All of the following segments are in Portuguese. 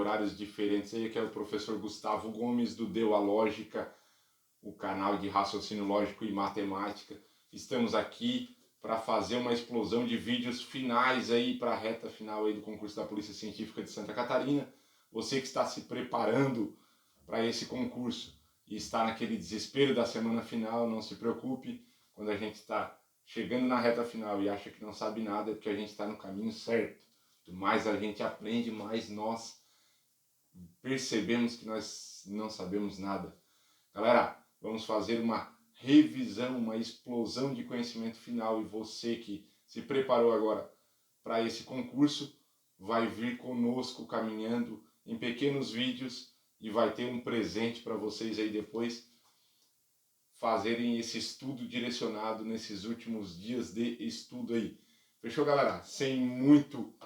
horários diferentes aí, que é o professor Gustavo Gomes, do Deu a Lógica, o canal de raciocínio lógico e matemática. Estamos aqui para fazer uma explosão de vídeos finais aí para a reta final aí do concurso da Polícia Científica de Santa Catarina. Você que está se preparando para esse concurso e está naquele desespero da semana final, não se preocupe. Quando a gente está chegando na reta final e acha que não sabe nada, é porque a gente está no caminho certo. Quanto mais a gente aprende, mais nós percebemos que nós não sabemos nada. Galera, vamos fazer uma revisão, uma explosão de conhecimento final, e você que se preparou agora para esse concurso vai vir conosco caminhando em pequenos vídeos e vai ter um presente para vocês aí depois fazerem esse estudo direcionado nesses últimos dias de estudo aí. Fechou, galera? Sem muito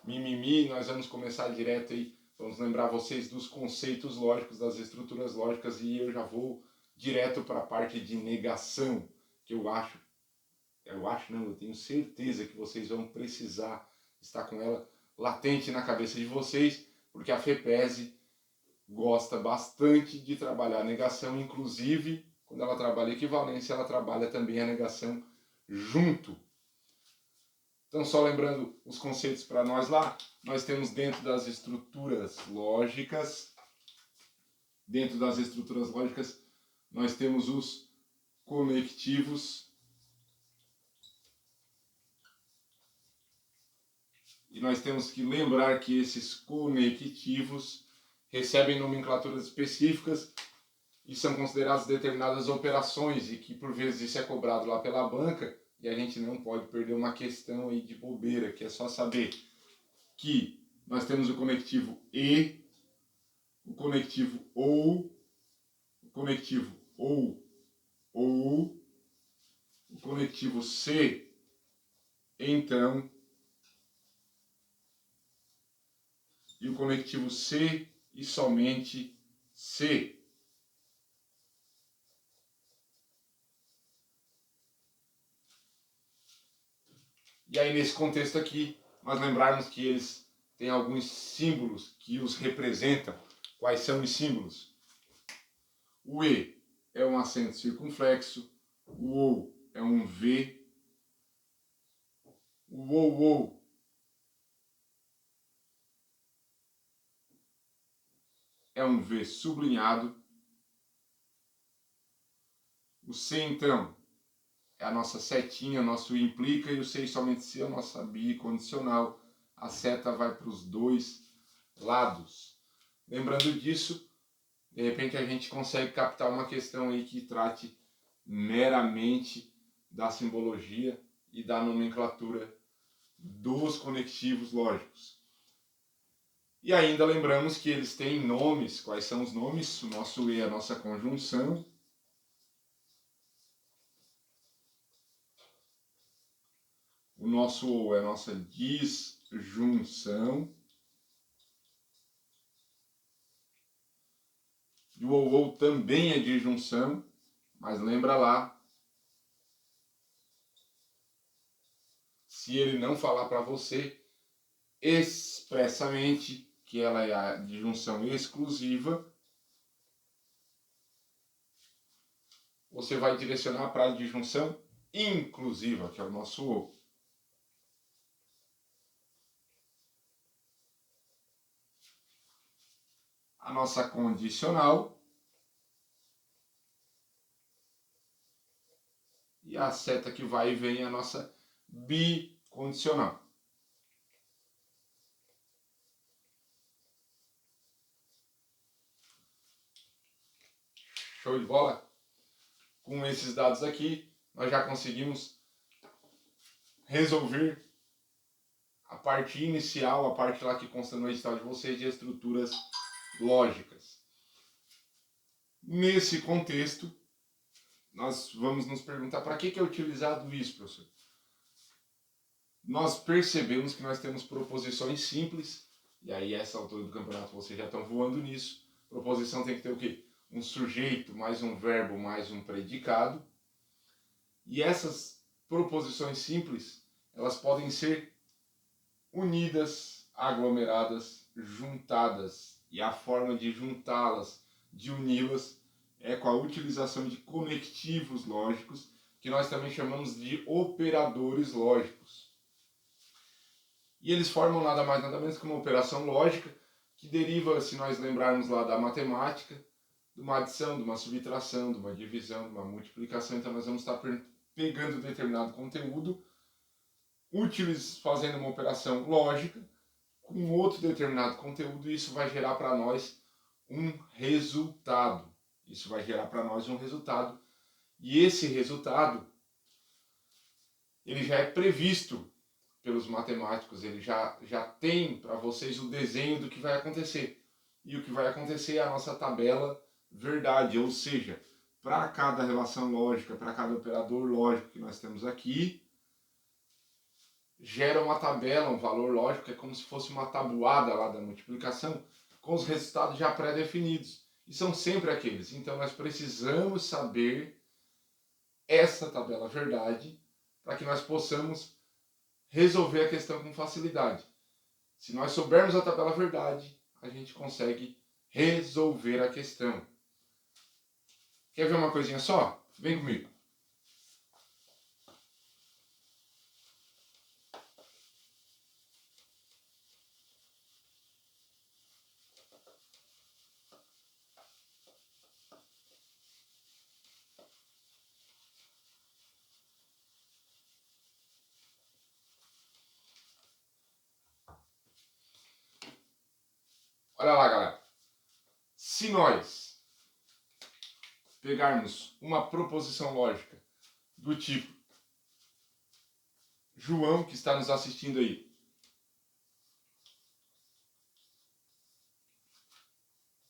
mimimi, nós vamos começar direto aí. Vamos lembrar vocês dos conceitos lógicos, das estruturas lógicas, e eu já vou direto para a parte de negação, que eu tenho certeza que vocês vão precisar estar com ela latente na cabeça de vocês, porque a FEPESE gosta bastante de trabalhar a negação, inclusive quando ela trabalha equivalência, ela trabalha também a negação junto. Então, só lembrando os conceitos para nós lá, nós temos dentro das estruturas lógicas, nós temos os conectivos, e nós temos que lembrar que esses conectivos recebem nomenclaturas específicas e são consideradas determinadas operações, e que por vezes isso é cobrado lá pela banca, e a gente não pode perder uma questão aí de bobeira, que é só saber que nós temos o conectivo e, o conectivo ou, o conectivo ou, o conectivo se, então, e o conectivo se e somente se. E aí, nesse contexto aqui, nós lembrarmos que eles têm alguns símbolos que os representam. Quais são os símbolos? O E é um acento circunflexo, o OU é um V, o OU é um V sublinhado, o C, então, é a nossa setinha, nosso implica, e o se e somente se é a nossa bicondicional. A seta vai para os dois lados. Lembrando disso, de repente a gente consegue captar uma questão aí que trate meramente da simbologia e da nomenclatura dos conectivos lógicos. E ainda lembramos que eles têm nomes. Quais são os nomes? O nosso E é a nossa conjunção. O nosso OU é a nossa disjunção. E o OU também é disjunção, mas lembra lá, se ele não falar para você expressamente que ela é a disjunção exclusiva, você vai direcionar para a disjunção inclusiva, que é o nosso OU. A nossa condicional e a seta que vai e vem é a nossa bicondicional. Show de bola? Com esses dados aqui, nós já conseguimos resolver a parte inicial, a parte lá que consta no edital de vocês, de estruturas lógicas. Nesse contexto, nós vamos nos perguntar para que é utilizado isso, professor? Nós percebemos que nós temos proposições simples, e aí essa altura do campeonato vocês já estão voando nisso. Proposição tem que ter o quê? Um sujeito, mais um verbo, mais um predicado. E essas proposições simples, elas podem ser unidas, aglomeradas juntadas. E a forma de juntá-las, de uni-las, é com a utilização de conectivos lógicos, que nós também chamamos de operadores lógicos. E eles formam nada mais nada menos que uma operação lógica, que deriva, se nós lembrarmos lá da matemática, de uma adição, de uma subtração, de uma divisão, de uma multiplicação. Então nós vamos estar pegando determinado conteúdo, fazendo uma operação lógica com outro determinado conteúdo, e isso vai gerar para nós um resultado. Isso vai gerar para nós um resultado. E esse resultado, ele já é previsto pelos matemáticos, ele já tem para vocês o desenho do que vai acontecer. E o que vai acontecer é a nossa tabela verdade, ou seja, para cada relação lógica, para cada operador lógico que nós temos aqui, gera uma tabela, um valor lógico, é como se fosse uma tabuada lá da multiplicação, com os resultados já pré-definidos. E são sempre aqueles. Então nós precisamos saber essa tabela verdade para que nós possamos resolver a questão com facilidade. Se nós soubermos a tabela verdade, a gente consegue resolver a questão. Quer ver uma coisinha só? Vem comigo. Olha lá, galera. Se nós pegarmos uma proposição lógica do tipo João, que está nos assistindo aí,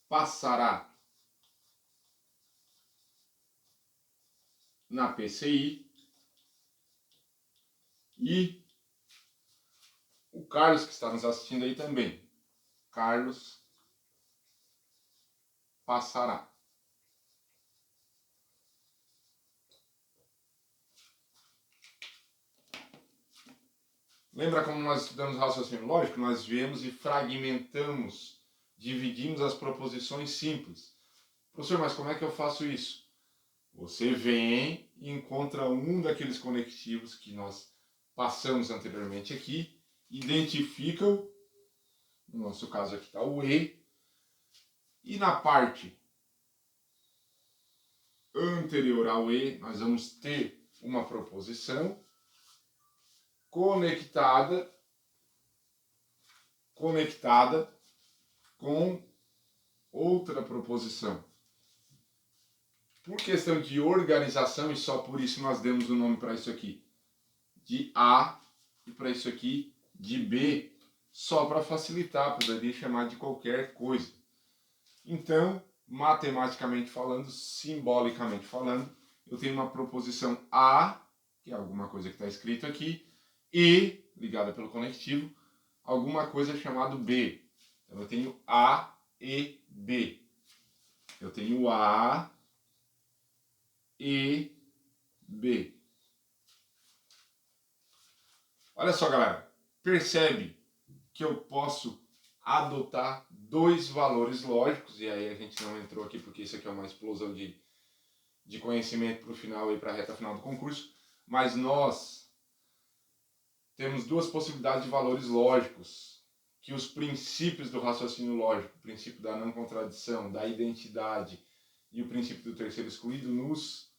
passará na PCI, e o Carlos, que está nos assistindo aí também, Carlos passará. Lembra como nós estudamos raciocínio lógico? Nós viemos e fragmentamos, dividimos as proposições simples. Professor, mas como é que eu faço isso? Você vem e encontra um daqueles conectivos que nós passamos anteriormente aqui, identifica-o, no nosso caso aqui está o e na parte anterior ao nós vamos ter uma proposição conectada com outra proposição. Por questão de organização, e só por isso nós demos o nome para isso aqui de A e para isso aqui de B, só para facilitar, poderia chamar de qualquer coisa. Então, matematicamente falando, simbolicamente falando, eu tenho uma proposição A, que é alguma coisa que está escrito aqui, e, ligada pelo conectivo, alguma coisa chamada B. Então eu tenho A e B. Eu tenho A e B. Olha só, galera. Percebe que eu posso adotar dois valores lógicos, e aí a gente não entrou aqui porque isso aqui é uma explosão de conhecimento para o final e para a reta final do concurso, mas nós temos duas possibilidades de valores lógicos, que os princípios do raciocínio lógico, o princípio da não contradição, da identidade e o princípio do terceiro excluído nos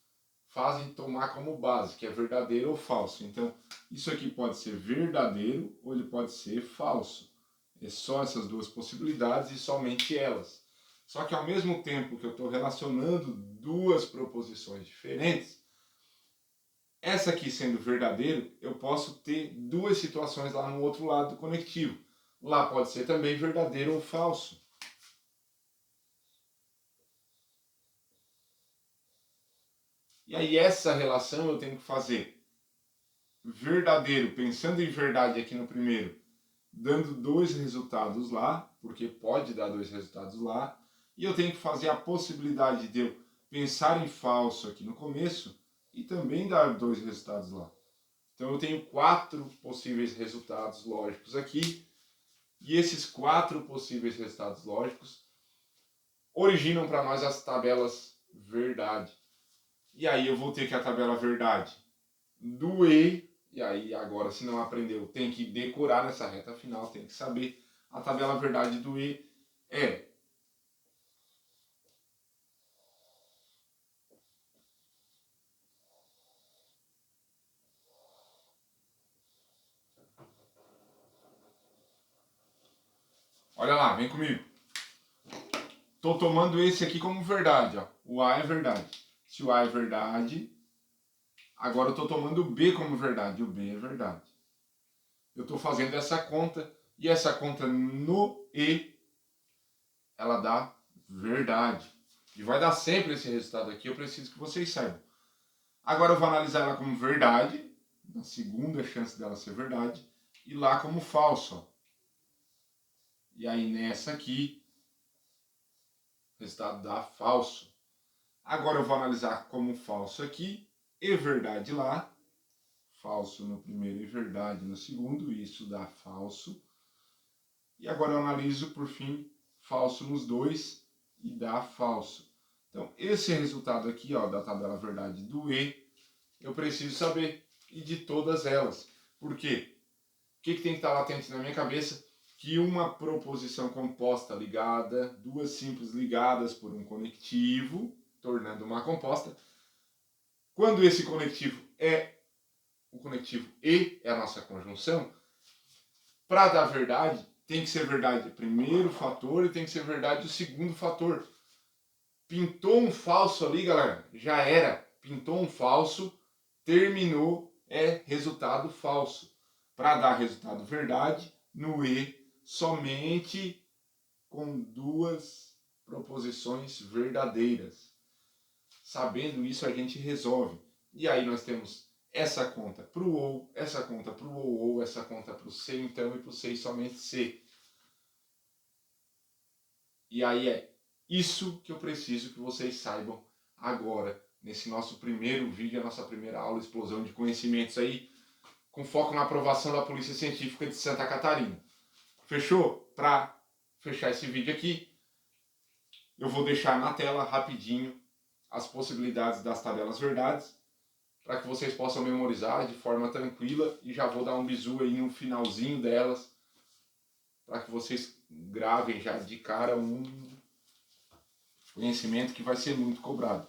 fazem tomar como base, que é verdadeiro ou falso. Então, isso aqui pode ser verdadeiro ou ele pode ser falso. É só essas duas possibilidades e somente elas. Só que ao mesmo tempo que eu estou relacionando duas proposições diferentes, essa aqui sendo verdadeiro, eu posso ter duas situações lá no outro lado do conectivo. Lá pode ser também verdadeiro ou falso. E aí essa relação eu tenho que fazer verdadeiro, pensando em verdade aqui no primeiro, dando dois resultados lá, porque pode dar dois resultados lá, e eu tenho que fazer a possibilidade de eu pensar em falso aqui no começo e também dar dois resultados lá. Então eu tenho 4 possíveis resultados lógicos aqui, E esses 4 possíveis resultados lógicos originam para nós as tabelas verdade. E aí eu vou ter que a tabela verdade do e aí agora se não aprendeu tem que decorar nessa reta final, tem que saber. A tabela verdade do e é olha lá, vem comigo. Estou tomando esse aqui como verdade, ó. O A é verdade. Se o A é verdade, agora eu estou tomando o B como verdade. O B é verdade. Eu estou fazendo essa conta e essa conta no E, ela dá verdade. E vai dar sempre esse resultado aqui, eu preciso que vocês saibam. Agora eu vou analisar ela como verdade, na segunda chance dela ser verdade, e lá como falso. Ó. E aí nessa aqui, o resultado dá falso. Agora eu vou analisar como falso aqui e verdade lá. Falso no primeiro e verdade no segundo, isso dá falso. E agora eu analiso, por fim, falso nos dois e dá falso. Então, esse resultado aqui, ó, da tabela verdade do E, eu preciso saber, e de todas elas. Por quê? O que tem que estar latente na minha cabeça? Que uma proposição composta ligada, duas simples ligadas por um conectivo, tornando uma composta, quando esse conectivo é o conectivo E, é a nossa conjunção, para dar verdade, tem que ser verdade o primeiro fator e tem que ser verdade o segundo fator. Pintou um falso ali, galera, já era. Pintou um falso, terminou, é resultado falso. Para dar resultado verdade, no E, somente com duas proposições verdadeiras. Sabendo isso, a gente resolve. E aí nós temos essa conta para o ou, essa conta para o ou, essa conta para o C, então, e para o C somente C. E aí é isso que eu preciso que vocês saibam agora, nesse nosso primeiro vídeo, a nossa primeira aula, explosão de conhecimentos aí, com foco na aprovação da Polícia Científica de Santa Catarina. Fechou? Para fechar esse vídeo aqui, eu vou deixar na tela rapidinho as possibilidades das tabelas verdades, para que vocês possam memorizar de forma tranquila, e já vou dar um bizu aí no finalzinho delas, para que vocês gravem já de cara um conhecimento que vai ser muito cobrado.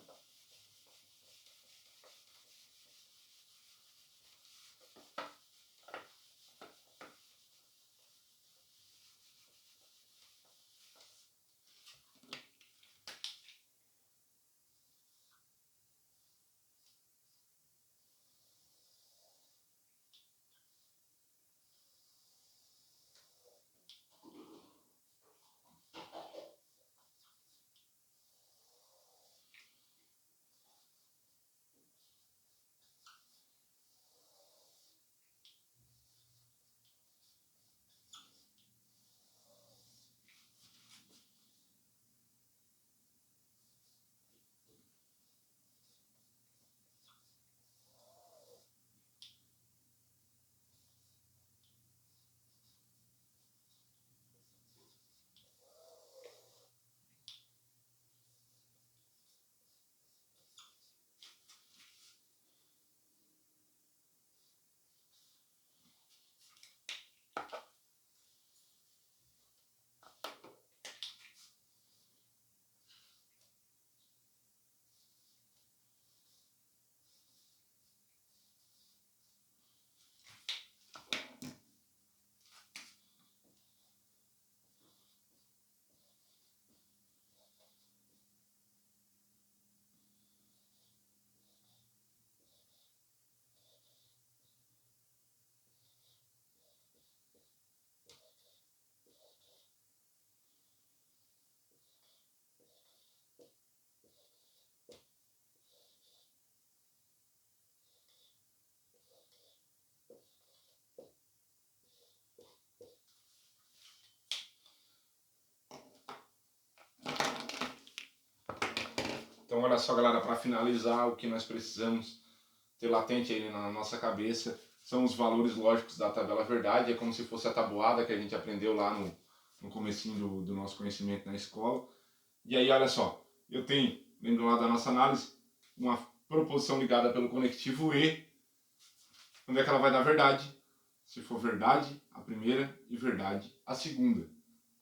Então, olha só, galera, para finalizar, o que nós precisamos ter latente aí na nossa cabeça são os valores lógicos da tabela verdade, é como se fosse a tabuada que a gente aprendeu lá no comecinho do nosso conhecimento na escola. E aí, olha só, eu tenho, lembra lá da nossa análise, uma proposição ligada pelo conectivo E. Onde é que ela vai dar verdade? Se for verdade, a primeira, e verdade, a segunda.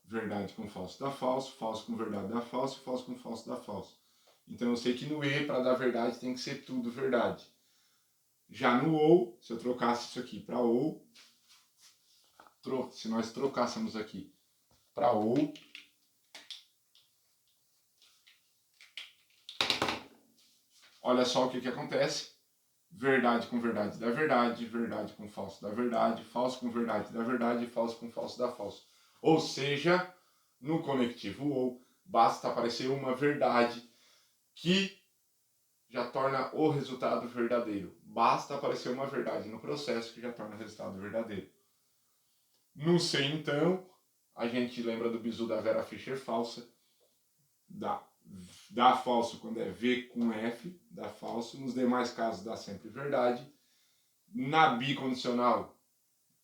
Verdade com falso dá falso, falso com verdade dá falso, falso com falso dá falso. Então eu sei que no E, para dar verdade, tem que ser tudo verdade. Já no OU, se eu trocasse isso aqui para OU, se nós trocássemos aqui para OU, olha só o que acontece. Verdade com verdade dá verdade, verdade com falso dá verdade, falso com verdade dá verdade, falso com falso dá falso. Ou seja, no conectivo OU, basta aparecer uma verdade que já torna o resultado verdadeiro. Basta aparecer uma verdade no processo que já torna o resultado verdadeiro. No C, então, a gente lembra do bizu da Vera Fischer falsa, dá falso quando é V com F, dá falso. Nos demais casos dá sempre verdade. Na bicondicional,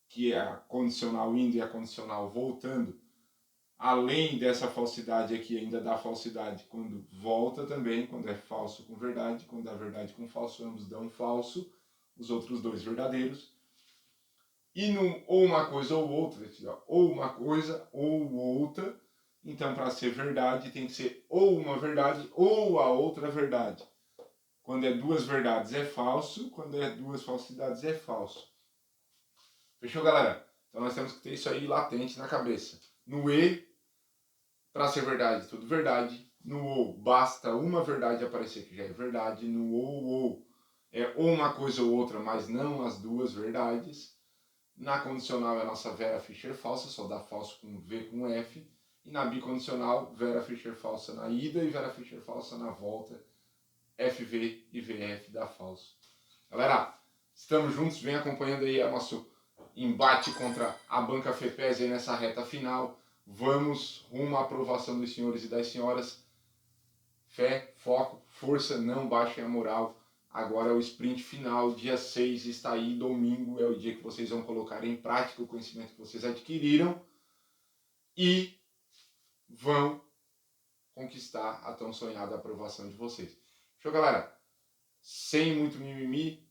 que é a condicional indo e a condicional voltando, além dessa falsidade aqui, ainda dá falsidade quando volta também, quando é falso com verdade, quando dá verdade com falso, ambos dão falso, os outros dois verdadeiros. E no ou uma coisa ou outra, ou uma coisa ou outra, então para ser verdade tem que ser ou uma verdade ou a outra verdade. Quando é duas verdades é falso, quando é duas falsidades é falso. Fechou, galera? Então nós temos que ter isso aí latente na cabeça. No E, para ser verdade, tudo verdade. No OU, basta uma verdade aparecer que já é verdade. No OU, é ou uma coisa ou outra, mas não as duas verdades. Na condicional é a nossa Vera Fischer falsa, só dá falso com V com F. E na bicondicional, Vera Fischer falsa na ida e Vera Fischer falsa na volta. FV e VF dá falso. Galera, estamos juntos, vem acompanhando aí o nosso embate contra a banca FEPES aí nessa reta final. Vamos rumo à aprovação dos senhores e das senhoras. Fé, foco, força, não baixem a moral. Agora é o sprint final, dia 6 está aí, domingo é o dia que vocês vão colocar em prática o conhecimento que vocês adquiriram e vão conquistar a tão sonhada aprovação de vocês. Show, galera? Sem muito mimimi,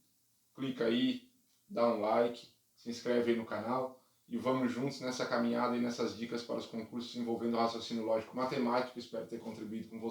clica aí, dá um like, se inscreve aí no canal e vamos juntos nessa caminhada e nessas dicas para os concursos envolvendo raciocínio lógico matemático. Espero ter contribuído com você.